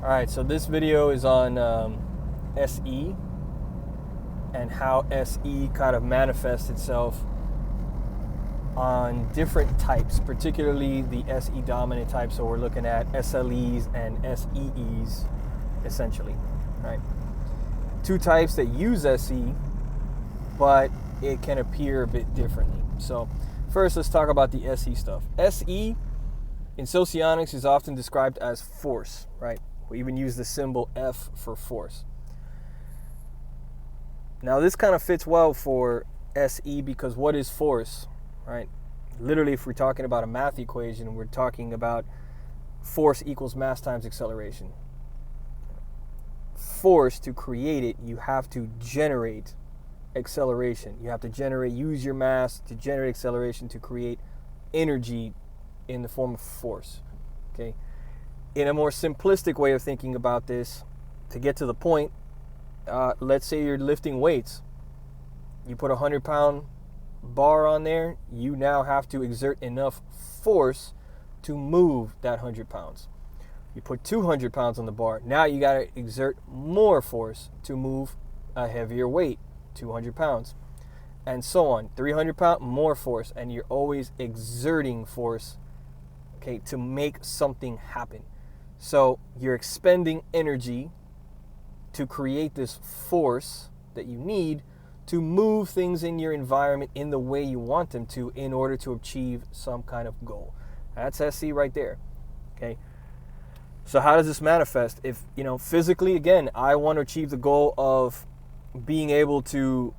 All right, so this video is on SE and how SE kind of manifests itself on different types, particularly the SE dominant type. So we're looking at SLEs and SEEs, essentially, right? Two types that use SE, but it can appear a bit differently. So first, let's talk about the SE stuff. SE in Socionics is often described as force, right? We even use the symbol F for force. Now this kind of fits well for SE because what is force, right? Literally, if we're talking about a math equation, we're talking about force equals mass times acceleration. Force, to create it, you have to generate acceleration. You have to use your mass to generate acceleration to create energy in the form of force, okay? In a more simplistic way of thinking about this, to get to the point, let's say you're lifting weights. You put a 100-pound bar on there, you now have to exert enough force to move that 100 pounds. You put 200 pounds on the bar, now you got to exert more force to move a heavier weight, 200 pounds, and so on. 300 pounds, more force, and you're always exerting force, okay, to make something happen. So you're expending energy to create this force that you need to move things in your environment in the way you want them to in order to achieve some kind of goal. That's SE right there, okay? So how does this manifest? If, physically, again, I want to achieve the goal of being able to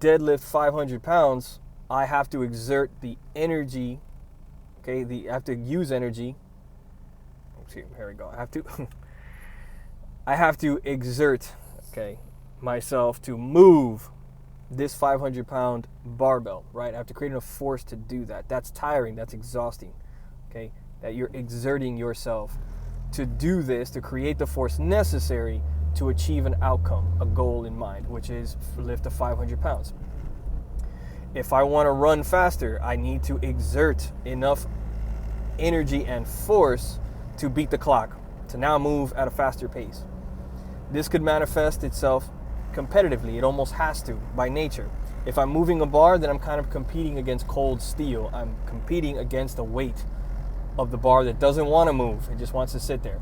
deadlift 500 pounds, I have to exert the energy, okay? I have to use energy. Here we go. I have to exert, okay, myself to move this 500-pound barbell, right? I have to create enough force to do that. That's tiring. That's exhausting, okay? That you're exerting yourself to do this, to create the force necessary to achieve an outcome, a goal in mind, which is lift the 500 pounds. If I want to run faster, I need to exert enough energy and force to beat the clock, to now move at a faster pace. This could manifest itself competitively. It almost has to, by nature. If I'm moving a bar, then I'm kind of competing against cold steel. I'm competing against the weight of the bar that doesn't want to move. It just wants to sit there.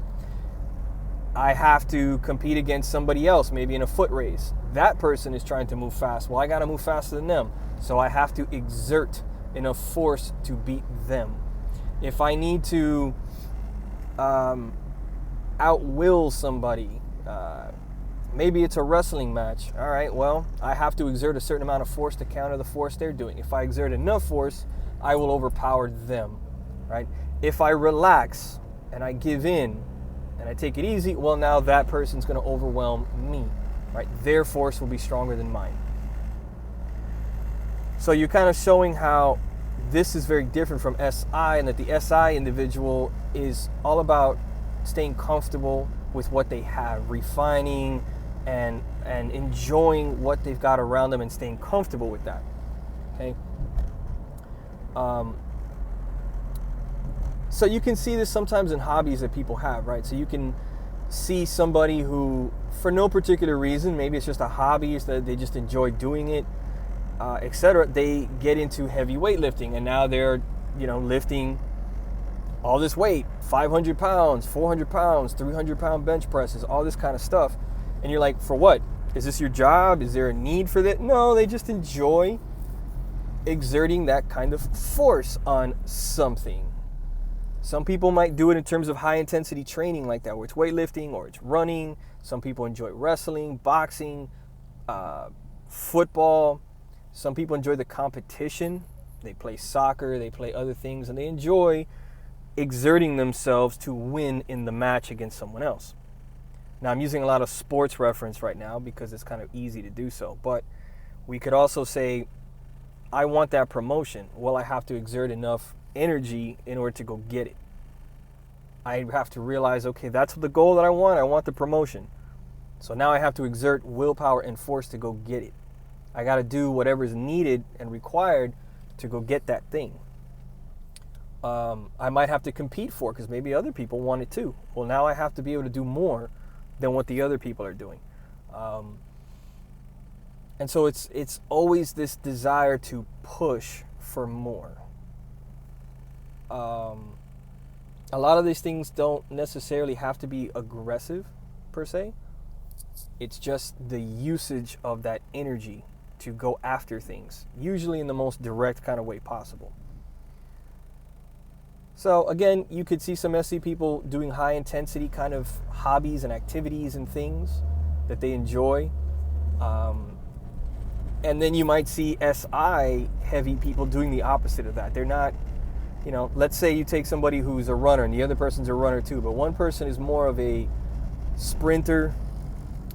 I have to compete against somebody else, maybe in a foot race. That person is trying to move fast. Well, I got to move faster than them. So I have to exert enough force to beat them. If I need to outwill somebody, maybe it's a wrestling match. All right, well, I have to exert a certain amount of force to counter the force they're doing. If I exert enough force, I will overpower them, right? If I relax and I give in and I take it easy, well, now that person's going to overwhelm me, right? Their force will be stronger than mine. So you're kind of showing how this is very different from SI, and that the SI individual is all about staying comfortable with what they have, refining and enjoying what they've got around them and staying comfortable with that, okay? So you can see this sometimes in hobbies that people have, right? So you can see somebody who, for no particular reason, maybe it's just a hobby, it's that they just enjoy doing it, etc. They get into heavy weightlifting, and now they're, lifting all this weight, 500 pounds, 400 pounds, 300-pound bench presses, all this kind of stuff. And you're like, for what? Is this your job? Is there a need for that? No, they just enjoy exerting that kind of force on something. Some people might do it in terms of high-intensity training like that, where it's weightlifting or it's running. Some people enjoy wrestling, boxing, football. Some people enjoy the competition. They play soccer, they play other things, and they enjoy exerting themselves to win in the match against someone else. Now, I'm using a lot of sports reference right now because it's kind of easy to do so, but we could also say, I want that promotion. Well, I have to exert enough energy in order to go get it. I have to realize, okay, that's the goal that I want the promotion. So now I have to exert willpower and force to go get it. I got to do whatever is needed and required to go get that thing. I might have to compete for because maybe other people want it too. Well, now I have to be able to do more than what the other people are doing. And so it's always this desire to push for more. A lot of these things don't necessarily have to be aggressive per se. It's just the usage of that energy to go after things, usually in the most direct kind of way possible. So again, you could see some SE people doing high intensity kind of hobbies and activities and things that they enjoy. And then you might see SI heavy people doing the opposite of that. They're not, let's say you take somebody who's a runner and the other person's a runner too, but one person is more of a sprinter,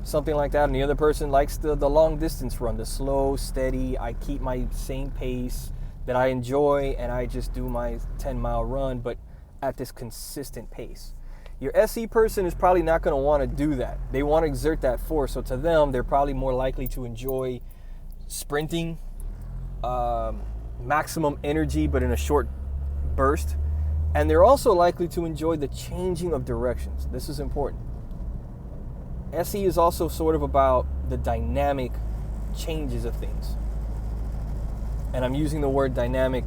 something like that, and the other person likes the long distance run, the slow, steady, I keep my same pace that I enjoy and I just do my 10-mile run, but at this consistent pace. Your SE person is probably not going to want to do that. They want to exert that force, so to them, they're probably more likely to enjoy sprinting, maximum energy, but in a short burst. And they're also likely to enjoy the changing of directions. This is important. SE is also sort of about the dynamic changes of things. And I'm using the word dynamic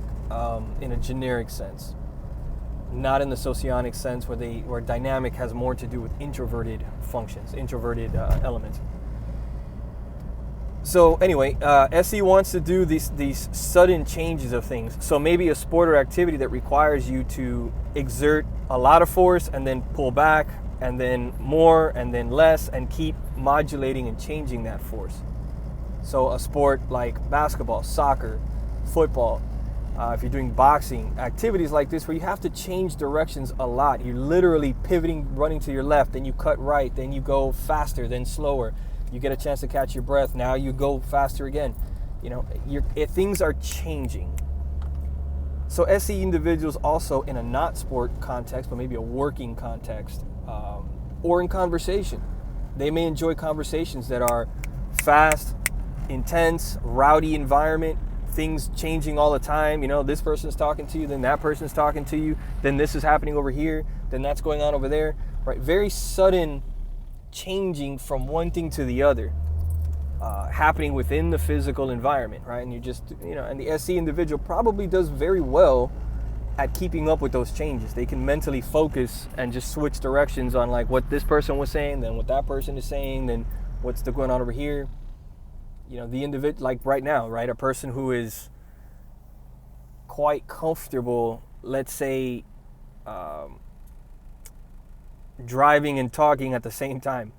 in a generic sense, not in the Socionics sense where dynamic has more to do with introverted functions, introverted elements. So anyway, SE wants to do these sudden changes of things. So maybe a sport or activity that requires you to exert a lot of force and then pull back and then more and then less and keep modulating and changing that force. So a sport like basketball, soccer, football, if you're doing boxing, activities like this where you have to change directions a lot. You're literally pivoting, running to your left, then you cut right, then you go faster, then slower. You get a chance to catch your breath. Now you go faster again. Things are changing. So SE individuals also in a not sport context, but maybe a working context, or in conversation, they may enjoy conversations that are fast, intense, rowdy environment, things changing all the time. This person's talking to you, then that person's talking to you, then this is happening over here, then that's going on over there, right? Very sudden changing from one thing to the other, happening within the physical environment, right? And you just, and the SE individual probably does very well at keeping up with those changes. They can mentally focus and just switch directions on like what this person was saying, then what that person is saying, then what's going on over here. The individual, like right now, right? A person who is quite comfortable, let's say, driving and talking at the same time.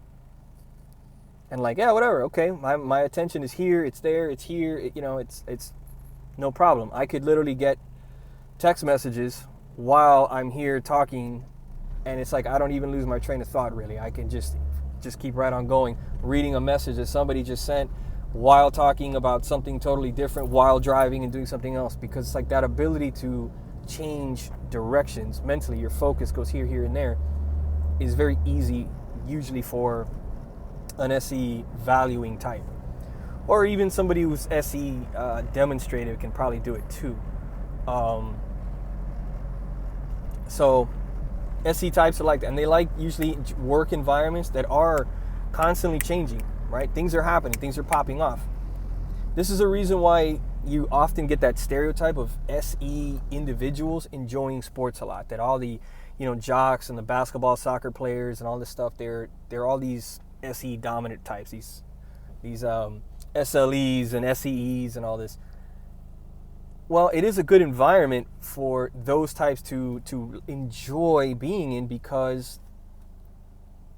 And like, yeah, whatever, okay, my attention is here, it's there, it's here, it's no problem. I could literally get text messages while I'm here talking, and it's like I don't even lose my train of thought, really. I can just keep right on going, reading a message that somebody just sent while talking about something totally different, while driving and doing something else, because it's like that ability to change directions mentally, your focus goes here, here, and there, is very easy, usually for an SE valuing type. Or even somebody who's SE demonstrative can probably do it too. So SE types are like that, and they like usually work environments that are constantly changing, right? Things are happening, things are popping off. This is a reason why you often get that stereotype of SE individuals enjoying sports a lot, that all the jocks and the basketball, soccer players and all this stuff, they're all these SE dominant types, these SLEs and SEEs and all this. Well, it is a good environment for those types to enjoy being in because,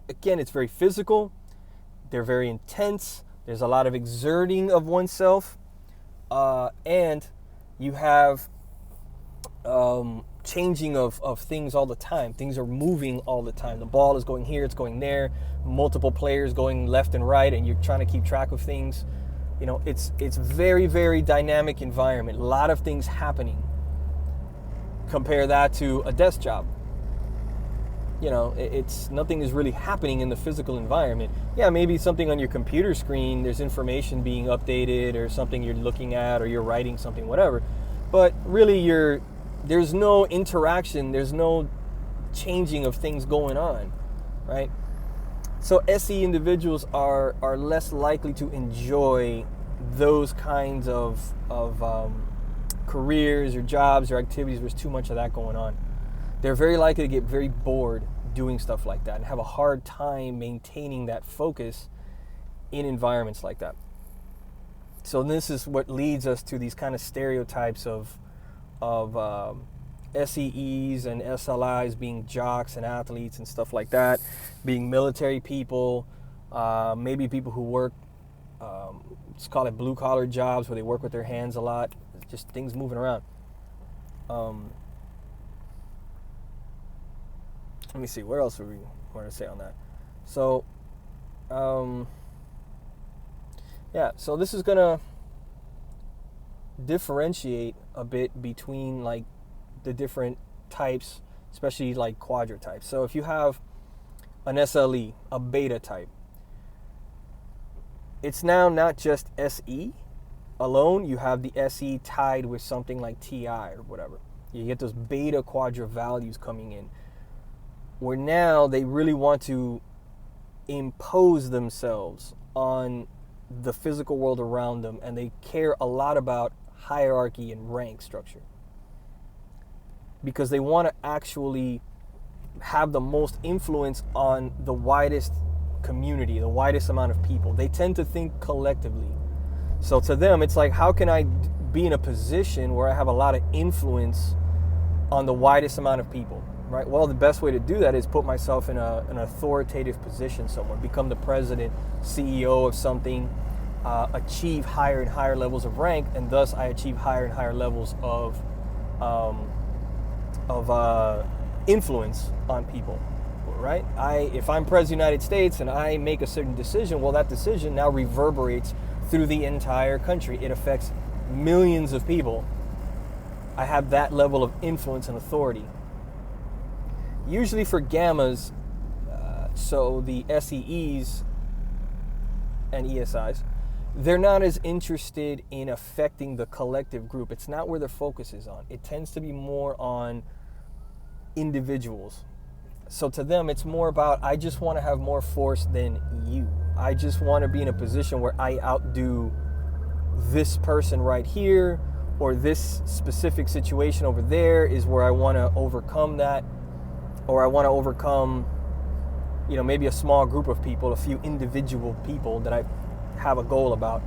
again, it's very physical, they're very intense, there's a lot of exerting of oneself, and you have changing of things all the time. Things are moving all the time. The ball is going here, it's going there, multiple players going left and right, and you're trying to keep track of things. It's very, very dynamic environment. A lot of things happening. Compare that to a desk job. It's nothing is really happening in the physical environment. Yeah, maybe something on your computer screen, there's information being updated or something you're looking at or you're writing something, whatever. But really you're there's no interaction, there's no changing of things going on, right? So SE individuals are less likely to enjoy those kinds of careers or jobs or activities where there's too much of that going on. They're very likely to get very bored doing stuff like that and have a hard time maintaining that focus in environments like that. So this is what leads us to these kind of stereotypes of SEEs and SLIs being jocks and athletes and stuff like that, being military people, maybe people who work, let's call it blue-collar jobs where they work with their hands a lot, just things moving around. Let me see, what else would we want to say on that? So, yeah, so this is going to differentiate a bit between like the different types, especially like quadrotypes. So if you have an SLE, a beta type, it's now not just SE alone, you have the SE tied with something like TI or whatever. You get those beta quadra values coming in, where now they really want to impose themselves on the physical world around them, and they care a lot about hierarchy and rank structure because they want to actually have the most influence on the widest community, the widest amount of people. They tend to think collectively. So to them, it's like, how can I be in a position where I have a lot of influence on the widest amount of people, right? Well, the best way to do that is put myself in an authoritative position somewhere, become the president, CEO of something, achieve higher and higher levels of rank, and thus I achieve higher and higher levels of influence on people, right? If I'm president of the United States and I make a certain decision, well, that decision now reverberates through the entire country. It affects millions of people. I have that level of influence and authority. Usually for gammas, so the SEEs and ESIs, they're not as interested in affecting the collective group. It's not where their focus is on. It tends to be more on individuals. So to them, it's more about, I just want to have more force than you. I just want to be in a position where I outdo this person right here, or this specific situation over there is where I want to overcome that, or I want to overcome, maybe a small group of people, a few individual people that I have a goal about,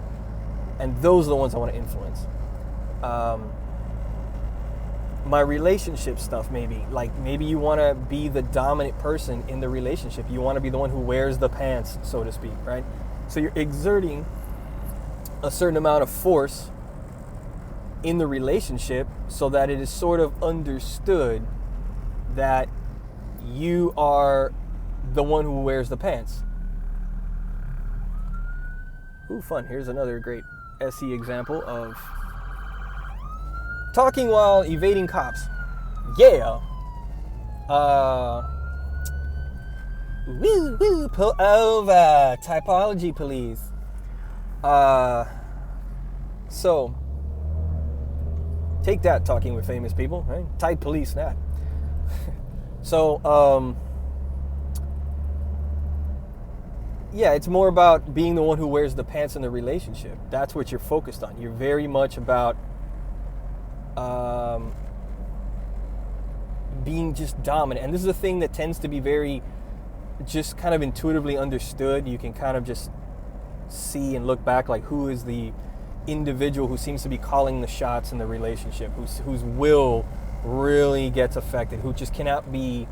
and those are the ones I want to influence. My relationship stuff, maybe you want to be the dominant person in the relationship. You want to be the one who wears the pants, so to speak, right? So you're exerting a certain amount of force in the relationship so that it is sort of understood that you are the one who wears the pants. Ooh, fun. Here's another great SE example of talking while evading cops. Yeah. Pull over. Typology police. So, take that, talking with famous people, right? Type police that. So, yeah, it's more about being the one who wears the pants in the relationship. That's what you're focused on. You're very much about being just dominant. And this is a thing that tends to be very just kind of intuitively understood. You can kind of just see and look back, like, who is the individual who seems to be calling the shots in the relationship, whose will really gets affected, who just cannot be,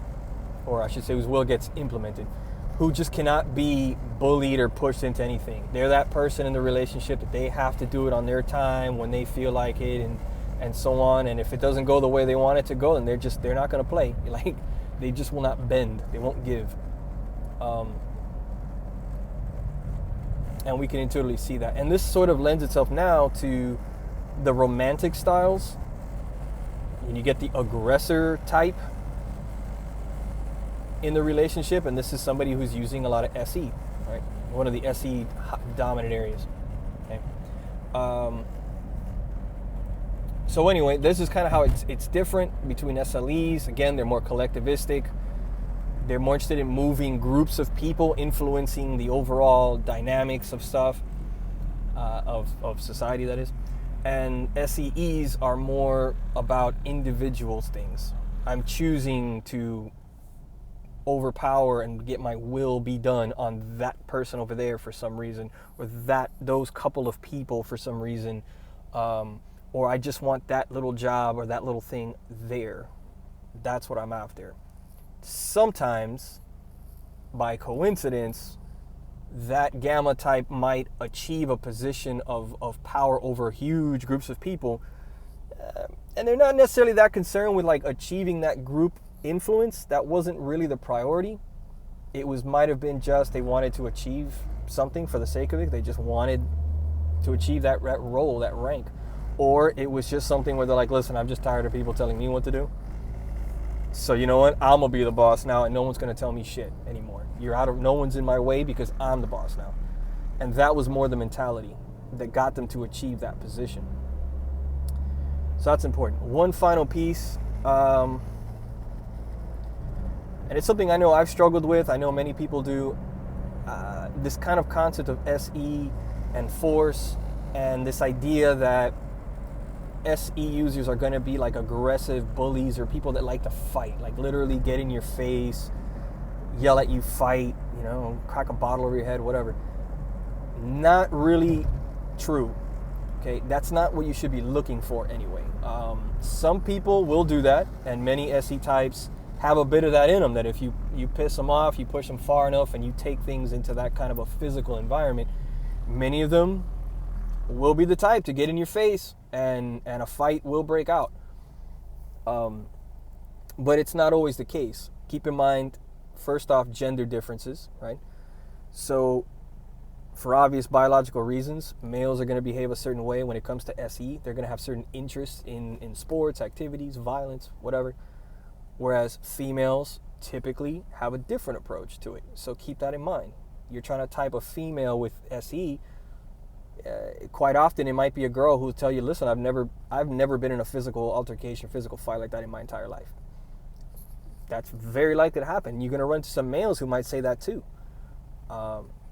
or I should say whose will gets implemented, who just cannot be bullied or pushed into anything. They're that person in the relationship that they have to do it on their time when they feel like it, and so on. And if it doesn't go the way they want it to go, then they're not going to play. Like, they just will not bend. They won't give. And we can intuitively see that. And this sort of lends itself now to the romantic styles. And you get the aggressor type in the relationship, and this is somebody who's using a lot of SE, right? One of the SE dominant areas. Okay. So anyway, this is kind of how it's different between SLEs. Again, they're more collectivistic. They're more interested in moving groups of people, influencing the overall dynamics of stuff, of society, that is. And SEEs are more about individuals things. I'm choosing to overpower and get my will be done on that person over there for some reason, or those couple of people for some reason, or I just want that little job or that little thing there. That's what I'm after. Sometimes, by coincidence, that gamma type might achieve a position of power over huge groups of people, and they're not necessarily that concerned with like achieving that group influence. That wasn't really the priority. It might have been just they wanted to achieve something for the sake of it. They just wanted to achieve that role, that rank. Or it was just something where they're like, listen, I'm just tired of people telling me what to do. So you know what? I'm gonna be the boss now, and no one's gonna tell me shit anymore. No one's in my way because I'm the boss now. And that was more the mentality that got them to achieve that position. So that's important. One final piece, and it's something I know I've struggled with. I know many people do. This kind of concept of SE and force, and this idea that SE users are going to be like aggressive bullies or people that like to fight, like literally get in your face, yell at you, fight, crack a bottle over your head, whatever. Not really true. Okay, that's not what you should be looking for anyway. Some people will do that, and many SE types have a bit of that in them, that if you piss them off, you push them far enough, and you take things into that kind of a physical environment, many of them will be the type to get in your face, and a fight will break out. But it's not always the case. Keep in mind, first off, gender differences, right? So for obvious biological reasons, males are going to behave a certain way when it comes to SE. They're going to have certain interests in sports, activities, violence, whatever. Whereas females typically have a different approach to it. So keep that in mind. You're trying to type a female with SE. Quite often it might be a girl who will tell you, listen, I've never been in a physical altercation, physical fight like that in my entire life. That's very likely to happen. You're going to run into some males who might say that too.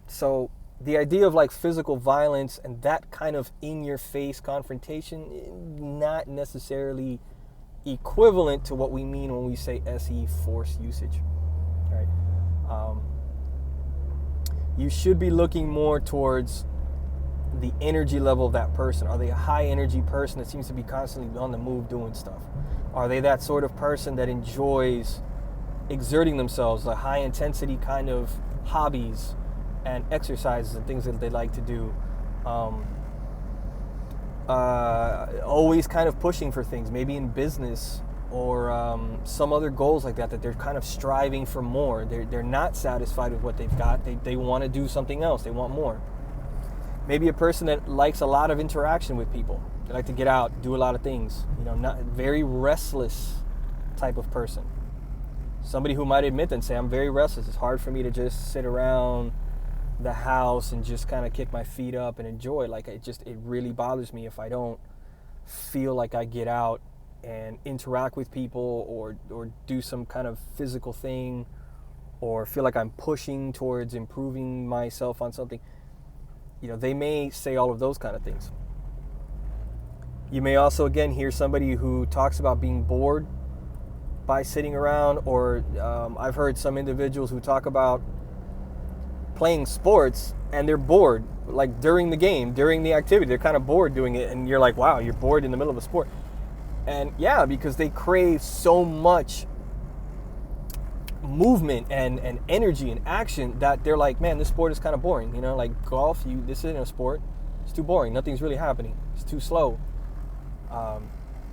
So the idea of like physical violence and that kind of in-your-face confrontation, not necessarily equivalent to what we mean when we say SE force usage. Right? You should be looking more towards the energy level of that person. Are they a high energy person that seems to be constantly on the move doing stuff? Are they that sort of person that enjoys exerting themselves, a high intensity kind of hobbies and exercises and things that they like to do? Always kind of pushing for things, maybe in business or some other goals like that they're kind of striving for more. They're not satisfied with what they've got. They want to do something else. They want more. Maybe a person that likes a lot of interaction with people. They like to get out, do a lot of things. Not very restless type of person. Somebody who might admit and say, I'm very restless. It's hard for me to just sit around the house and just kind of kick my feet up and enjoy. Like it really bothers me if I don't feel like I get out and interact with people or do some kind of physical thing or feel like I'm pushing towards improving myself on something. They may say all of those kind of things. You may also, again, hear somebody who talks about being bored by sitting around, or I've heard some individuals who talk about playing sports and they're bored, like during the game, during the activity, they're kind of bored doing it, and you're like, wow, you're bored in the middle of a sport. And yeah, because they crave so much movement and energy and action that they're like, man, this sport is kind of boring. Like golf, this isn't a sport. It's too boring. Nothing's really happening. It's too slow.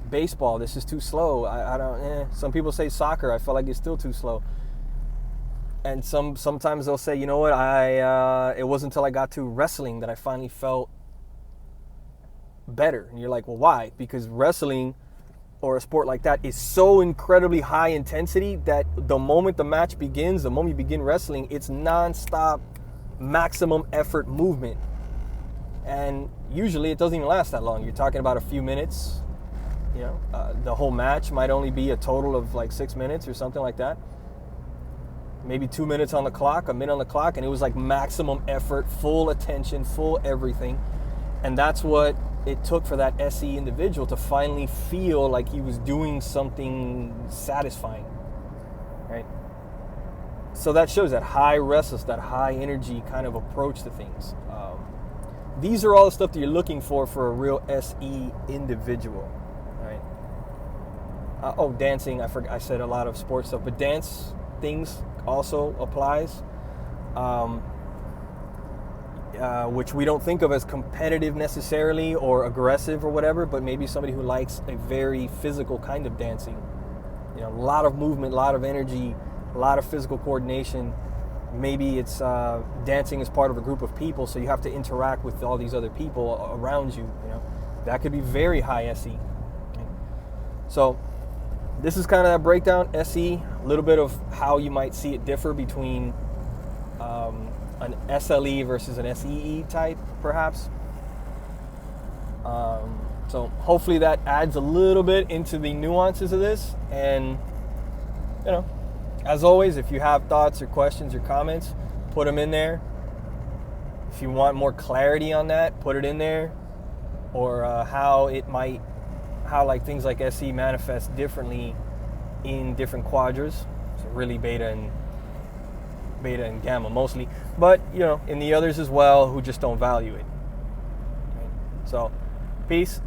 Baseball, this is too slow. I don't. Some people say soccer. I feel like it's still too slow. And sometimes they'll say, you know what? It wasn't until I got to wrestling that I finally felt better. And you're like, well, why? Because wrestling or a sport like that is so incredibly high intensity that the moment the match begins, the moment you begin wrestling, it's non-stop, maximum effort movement. And usually it doesn't even last that long. You're talking about a few minutes, The whole match might only be a total of like 6 minutes or something like that. Maybe 2 minutes on the clock, a minute on the clock, and it was like maximum effort, full attention, full everything. And that's what it took for that SE individual to finally feel like he was doing something satisfying, right? So that shows that high restless, that high energy kind of approach to things. These are all the stuff that you're looking for a real SE individual, right? Dancing, I said a lot of sports stuff, but dance things also applies, which we don't think of as competitive necessarily or aggressive or whatever, but maybe somebody who likes a very physical kind of dancing. A lot of movement, a lot of energy, a lot of physical coordination. Maybe it's dancing as part of a group of people, so you have to interact with all these other people around you. That could be very high SE. So this is kind of that breakdown. SE, a little bit of how you might see it differ between an SLE versus an SEE type, perhaps. So hopefully that adds a little bit into the nuances of this. And as always, if you have thoughts or questions or comments, put them in there. If you want more clarity on that, put it in there. Or how like things like SE manifest differently in different quadrants. So really beta and gamma mostly. But, in the others as well who just don't value it. Okay. So, peace.